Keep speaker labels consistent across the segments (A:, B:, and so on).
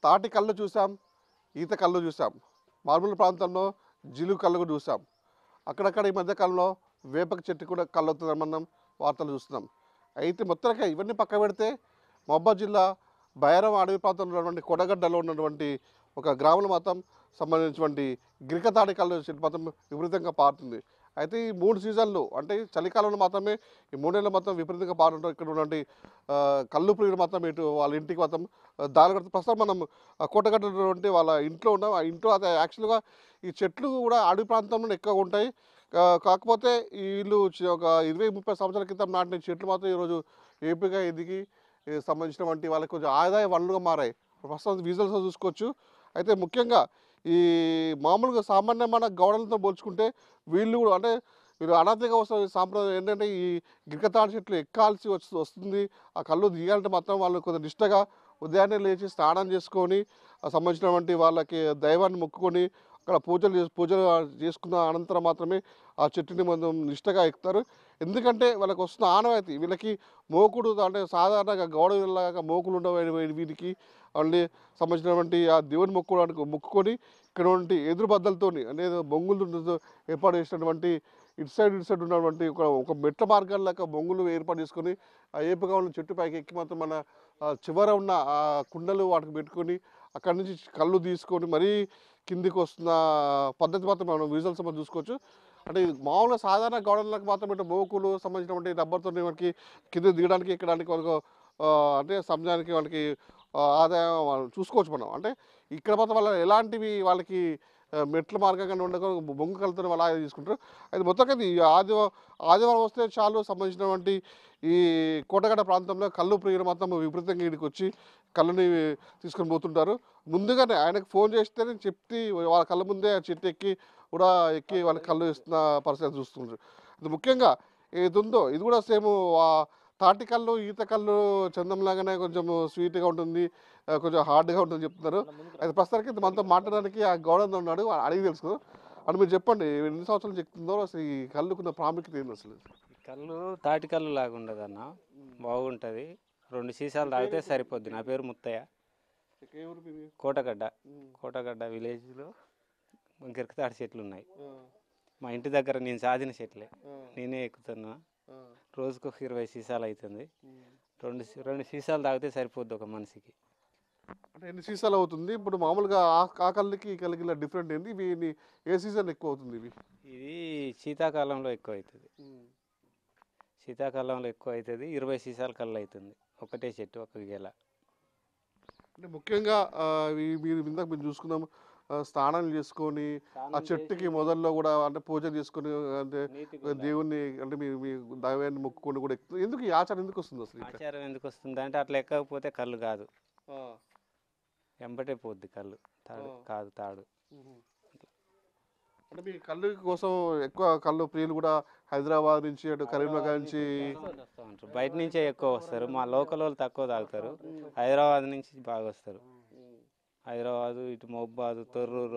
A: తాటి కళ్ళు చూసాం, ఈత కళ్ళు చూసాం, మారుమూల ప్రాంతంలో జిలుగు కళ్ళు కూడా చూసాం. అక్కడక్కడ ఈ మధ్యకాలంలో వేపక చెట్టు కూడా కళ్ళు అవుతుందని మనం వార్తలు చూస్తున్నాం. అయితే మొత్తంగా ఇవన్నీ పక్క పెడితే మహబూబాబాద్ జిల్లా బైరం అడవి ప్రాంతంలో ఉన్నటువంటి కొడగడ్డలో ఉన్నటువంటి ఒక గ్రామంలో మాత్రం సంబంధించినటువంటి గిరిక తాటి కళ్ళు చెట్టు మాత్రం విపరీతంగా పారుతుంది. అయితే ఈ 3 సీజన్లు అంటే చలికాలంలో మాత్రమే ఈ 3 నెలలు మాత్రం విపరీతంగా పారుతుంటారు. ఇక్కడ ఉన్నటువంటి కళ్ళు ప్రియులు మాత్రం ఇటు వాళ్ళ ఇంటికి మాత్రం దారి కడుతూ ప్రస్తుతం మనం కోటగడ్డ వాళ్ళ ఇంట్లో ఉన్నాం. ఆ ఇంట్లో అదే యాక్చువల్గా ఈ చెట్లు కూడా అడవి ప్రాంతంలో ఎక్కువగా ఉంటాయి. కాకపోతే వీళ్ళు ఒక 20-30 సంవత్సరాల క్రితం నాటిన చెట్లు మాత్రం ఈరోజు ఏపుగా ఎదిగి సంబంధించినటువంటి వాళ్ళకి కొంచెం ఆదాయ వనరులుగా మారాయి. ప్రస్తుతం విజువల్స్లో చూసుకోవచ్చు. అయితే ముఖ్యంగా ఈ మామూలుగా సామాన్యమైన గౌడలతో పోల్చుకుంటే వీళ్ళు కూడా అంటే వీళ్ళు అనాథగా వస్తున్న సాంప్రదాయం ఏంటంటే ఈ గిరికతాడి చెట్లు ఎక్కాల్సి వస్తుంది. ఆ కళ్ళు దిగాలంటే మాత్రం వాళ్ళు కొంచెం నిష్టగా ఉదయాన్నే లేచి స్నానం చేసుకొని సంబంధించినటువంటి వాళ్ళకి దైవాన్ని మొక్కుకొని అక్కడ పూజలు చేసుకున్న అనంతరం మాత్రమే ఆ చెట్టుని మనం నిష్టగా ఎక్కుతారు. ఎందుకంటే వాళ్ళకి వస్తున్న ఆనవాయితీ వీళ్ళకి మోకుడు అంటే సాధారణంగా గౌడ వీళ్ళలాగా మోకులు ఉండవు వీరికి వాళ్ళని సంబంధించినటువంటి ఆ దేవుని మొక్కుకొని ఇక్కడ ఉన్నటువంటి ఎదురు బద్దలతోని అనేది బొంగులతో ఏర్పాటు చేసినటువంటి ఇటు సైడ్ ఉన్నటువంటి ఒక మెట్ల మార్గాల బొంగులు ఏర్పాటు చేసుకొని ఆ ఏపుగా ఉన్న చెట్టు పైకి ఎక్కి మాత్రం మన చివర ఉన్న ఆ కుండలు వాటికి పెట్టుకొని అక్కడి నుంచి కళ్ళు తీసుకొని మరీ కిందికి వస్తున్న పద్ధతి మాత్రం మనం విజువల్స్ మనం చూసుకోవచ్చు. అంటే ఇది మామూలుగా సాధారణ గోడలకు మాత్రం ఇట్లా మోకులు సంబంధించినటువంటి రబ్బర్తో మనకి కింద దిగడానికి ఎక్కడానికి వాళ్ళకు అంటే సమయానికి వాళ్ళకి ఆదాయం చూసుకోవచ్చు మనం. అంటే ఇక్కడ మాత్రం వాళ్ళ ఎలాంటివి వాళ్ళకి మెట్ల మార్గంగా ఉండగా బొంగు కలుతున్న వాళ్ళు అలాగే తీసుకుంటారు. అది మొత్తంగా ఇది ఆదివారం వస్తే చాలు సంబంధించినటువంటి ఈ కోటగడ్డ ప్రాంతంలో కళ్ళు ప్రియులు మాత్రం విపరీతంగా ఇక్కడికి వచ్చి కళ్ళుని తీసుకొని పోతుంటారు. ముందుగానే ఆయనకు ఫోన్ చేస్తేనే చెప్తే వాళ్ళ కళ్ళ ముందే చెట్టు కూడా ఎక్కి వాళ్ళకి కళ్ళు ఇస్తున్న పరిస్థితి చూస్తుంటారు. ఇది ముఖ్యంగా ఏది ఉందో ఇది కూడా సేమ్ తాటి కళ్ళు ఈత కళ్ళు చందంలాగానే కొంచెం స్వీట్గా ఉంటుంది, కొంచెం హార్డ్గా ఉంటుంది చెప్తున్నారు. అయితే ప్రస్తుతానికి మనతో మాట్లాడడానికి ఆ గౌడన్న ఉన్నాడు, అడిగి తెలుసు. అని మీరు చెప్పండి ఎన్ని సంవత్సరాలు చెప్తుందో అసలు ఈ కళ్ళుకున్న ప్రాముఖ్యత ఏంది అసలు?
B: కళ్ళు తాటి కళ్ళు లాగా ఉండదు అన్న, బాగుంటుంది. 2 సీసాలు తాగితే సరిపోద్ది. నా పేరు ముత్తయ్య, కోటగడ్డ విలేజ్లో గిరకతాడి చెట్లు ఉన్నాయి. మా ఇంటి దగ్గర నేను సాధిన చెట్లే, నేనే ఎక్కుతున్నా. రోజుకు 20 సీసాలు అవుతుంది. 2 సీసాలు తాగితే సరిపోద్ది ఒక మనిషికి.
A: అంటే ఎన్ని సీసాలు అవుతుంది ఇప్పుడు మామూలుగా ఆ కళ్ళకి ఈ కళ్ళకి ఇలా డిఫరెంట్ ఏంది? ఇవి ఏ సీజన్ ఎక్కువ అవుతుంది?
B: ఇది శీతాకాలంలో ఎక్కువ అవుతుంది. శీతాకాలంలో ఎక్కువ అవుతుంది. 20 సీసాల కళ్ళు అవుతుంది ఒకటే చెట్టు, ఒక గెల.
A: అంటే ముఖ్యంగా మీరు చూసుకున్నాము స్నానం చేసుకొని ఆ చెట్టుకి మొదల్లో కూడా అంటే పూజ చేసుకొని అంటే దేవుణ్ణి అంటే మీ దైవాన్ని మొక్కుకొని కూడా ఎక్కుతుంది. ఎందుకు ఈ ఆచారం ఎందుకు వస్తుంది అసలు?
B: ఆచారం ఎందుకు వస్తుంది అంటే అట్లా ఎక్కకపోతే కళ్ళు కాదు, ఎంబటే పోద్ది కళ్ళు. తాడు.
A: అంటే మీ కళ్ళు కోసం ఎక్కువ కళ్ళు ప్రియులు కూడా హైదరాబాద్ నుంచి అటు కరీంనగర్ నుంచి
B: బయట నుంచే ఎక్కువ వస్తారు. మా లోకల్ వాళ్ళు తక్కువ తాగుతారు. హైదరాబాద్ నుంచి బాగా వస్తారు. హైదరాబాదు, ఇటు మహబూబాద్, తొర్రూరు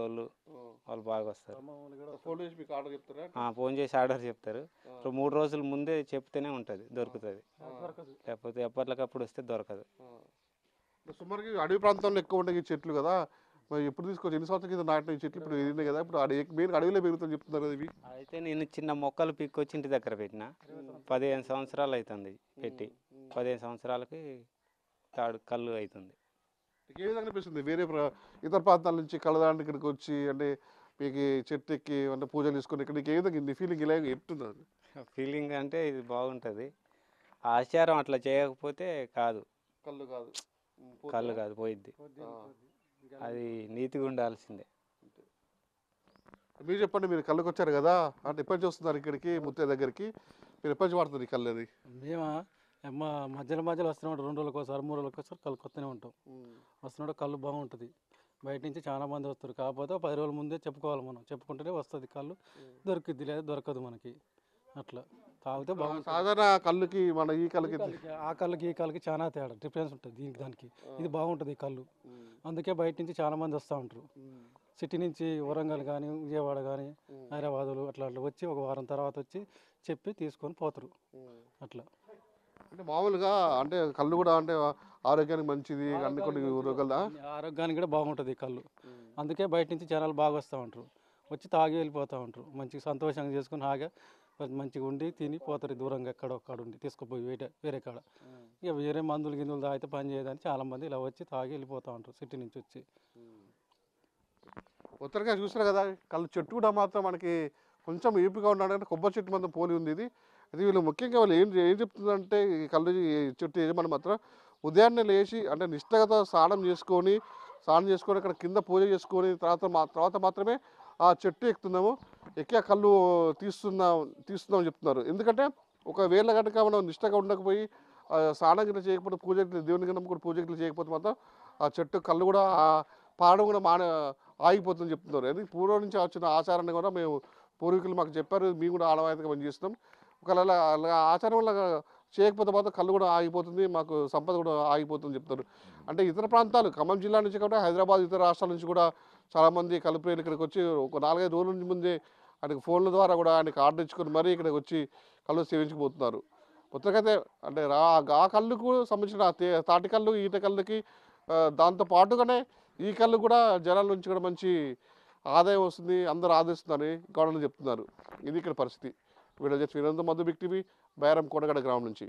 B: వాళ్ళు బాగా వస్తారు. ఫోన్ చేసి ఆర్డర్ చెప్తారు. 3 రోజుల ముందే చెప్తేనే ఉంటుంది, దొరుకుతుంది. లేకపోతే ఎప్పటికప్పుడు వస్తే దొరకదు.
A: సుమారుగా అడవి ప్రాంతంలో ఎక్కువ ఉంటాయి చెట్లు కదా, మరి ఎప్పుడు తీసుకోవచ్చు? ఎన్ని సంవత్సరాల కింద నాటిన చెట్లు ఇప్పుడు ఎదిగినాయి కదా, ఇప్పుడు మెయిన్ అడవిలో పెరుగుతుంది చెప్తున్నారు కదా ఇవి.
B: అయితే నేను చిన్న మొక్కలు పిక్కొచ్చి ఇంటి దగ్గర పెట్టిన 15 సంవత్సరాలు అవుతుంది పెట్టి. 15 సంవత్సరాలకి కళ్ళు అవుతుంది.
A: ఏ విధంగా అనిపిస్తుంది వేరే ఇతర ప్రాంతాల నుంచి కళ్ళదాంటి ఇక్కడికి వచ్చి అంటే మీకు చెట్టు ఎక్కి అంటే పూజలు తీసుకొని ఇక్కడ ఏ విధంగా ఫీలింగ్ ఇలా ఎట్టున్నది?
B: ఫీలింగ్ అంటే ఇది బాగుంటుంది. ఆచారం అట్లా చేయకపోతే కళ్ళు కాదు పోయిద్ది. అది నీతిగా ఉండాల్సిందే.
A: మీరు చెప్పండి, మీరు కళ్ళకి వచ్చారు కదా, అంటే ఎప్పటి నుంచి వస్తున్నారు ఇక్కడికి ముత్తయ్య దగ్గరికి? మీరు ఎప్పటి నుంచి వాడుతుంది ఈ కళ్ళు? అది
C: మేము మధ్యలో వస్తున్నాం, 2 రోజులకు ఒకసారి 3 రోజులకు ఒకసారి కళ్ళు కొత్తనే ఉంటాం. వస్తున్నాడు కళ్ళు బాగుంటుంది. బయట నుంచి చాలా మంది వస్తారు. కాకపోతే 10 రోజుల ముందే చెప్పుకోవాలి, మనం చెప్పుకుంటేనే వస్తుంది కళ్ళు. దొరికిద్ది లేదా దొరకదు మనకి. అట్లా తాగితే బాగుంటుంది.
A: సాధారణ కళ్ళుకి మన ఈ కళ్ళకి
C: ఆ కళ్ళకి ఈ కళ్ళకి చాలా తేడా డిఫరెన్స్ ఉంటుంది దానికి. ఇది బాగుంటుంది ఈ కళ్ళు. అందుకే బయట నుంచి చాలా మంది వస్తూ ఉంటారు. సిటీ నుంచి వరంగల్ కానీ, విజయవాడ కానీ, హైదరాబాదులు అట్లా వచ్చి ఒక వారం తర్వాత వచ్చి చెప్పి తీసుకొని పోతారు. అట్లా
A: అంటే మామూలుగా అంటే కళ్ళు కూడా అంటే ఆరోగ్యానికి మంచిది, అన్ని కొన్ని రోగాల.
C: ఆరోగ్యానికి కూడా బాగుంటుంది ఈ కళ్ళు. అందుకే బయట నుంచి జనాలు బాగా వస్తూ ఉంటారు, వచ్చి తాగి వెళ్ళిపోతూ ఉంటారు. మంచిగా సంతోషంగా చేసుకుని హాగా మంచిగా ఉండి తిని పోతారు, దూరంగా ఎక్కడో ఒక్కడ ఉండి తీసుకుపోయి వేరే కాడ. ఇక వేరే మందులు గిన్నెలు తాగితే పని చేయదని చాలామంది ఇలా వచ్చి తాగి వెళ్ళిపోతూ ఉంటారు సిటీ నుంచి వచ్చి.
A: ఉత్తరగా చూస్తారు కదా, కళ్ళు చెట్టు కూడా మాత్రం మనకి కొంచెం ఏపుగా ఉన్నాడంటే కొబ్బరి చెట్టు మాత్రం పోలి ఉంది ఇది. అది వీళ్ళు ముఖ్యంగా వాళ్ళు ఏం చెప్తుందంటే ఈ కళ్ళు ఈ చెట్టు యజమాని మాత్రం ఉదయాన్నే లేచి అంటే నిష్టగా స్నానం చేసుకొని అక్కడ కింద పూజ చేసుకొని తర్వాత మాత్రమే ఆ చెట్టు ఎక్కుతున్నాము, ఎక్కి ఆ కళ్ళు తీస్తున్నామని చెప్తున్నారు. ఎందుకంటే ఒకవేళ కనుక మనం నిష్టగా ఉండకపోయి స్నానం గిట్ల చేయకపోతే పూజ దేవుని కన్నా కూడా పూజ గిట్ల చేయకపోతే మాత్రం ఆ చెట్టు కళ్ళు కూడా పాడడం కూడా ఆగిపోతుందని చెప్తున్నారు. అది పూర్వం నుంచి వచ్చిన ఆచారాన్ని కూడా మేము పూర్వీకులు మాకు చెప్పారు, మేము కూడా ఆనవాయితీగా పనిచేస్తున్నాం. ఒకవేళ అలా ఆచారం వల్ల చేయకపోతే మాత్రం కళ్ళు కూడా ఆగిపోతుంది, మాకు సంపద కూడా ఆగిపోతుంది చెప్తారు. అంటే ఇతర ప్రాంతాలు ఖమ్మం జిల్లా నుంచి కూడా హైదరాబాద్ ఇతర రాష్ట్రాల నుంచి కూడా చాలామంది కళ్ళు ప్రియులు ఇక్కడికి వచ్చి ఒక 4-5 రోజుల నుంచి ముందే ఆయనకు ఫోన్ల ద్వారా కూడా ఆయనకు ఆర్డర్ ఇచ్చుకొని మరీ ఇక్కడికి వచ్చి కళ్ళు సేవించుకుపోతున్నారు. మొత్తంకైతే అంటే ఆ కళ్ళుకు సంబంధించిన తాటి కళ్ళు ఈత కళ్ళుకి దాంతో పాటుగానే ఈ కళ్ళు కూడా జనాల నుంచి కూడా మంచి ఆదాయం వస్తుంది, అందరూ ఆదరిస్తున్నారని గవర్నమెంట్ చెప్తున్నారు. ఇది ఇక్కడ పరిస్థితి. వీడియో చేసి మధు బిగ్ టీవీ, బైరం కోటగడ గ్రామం నుంచి.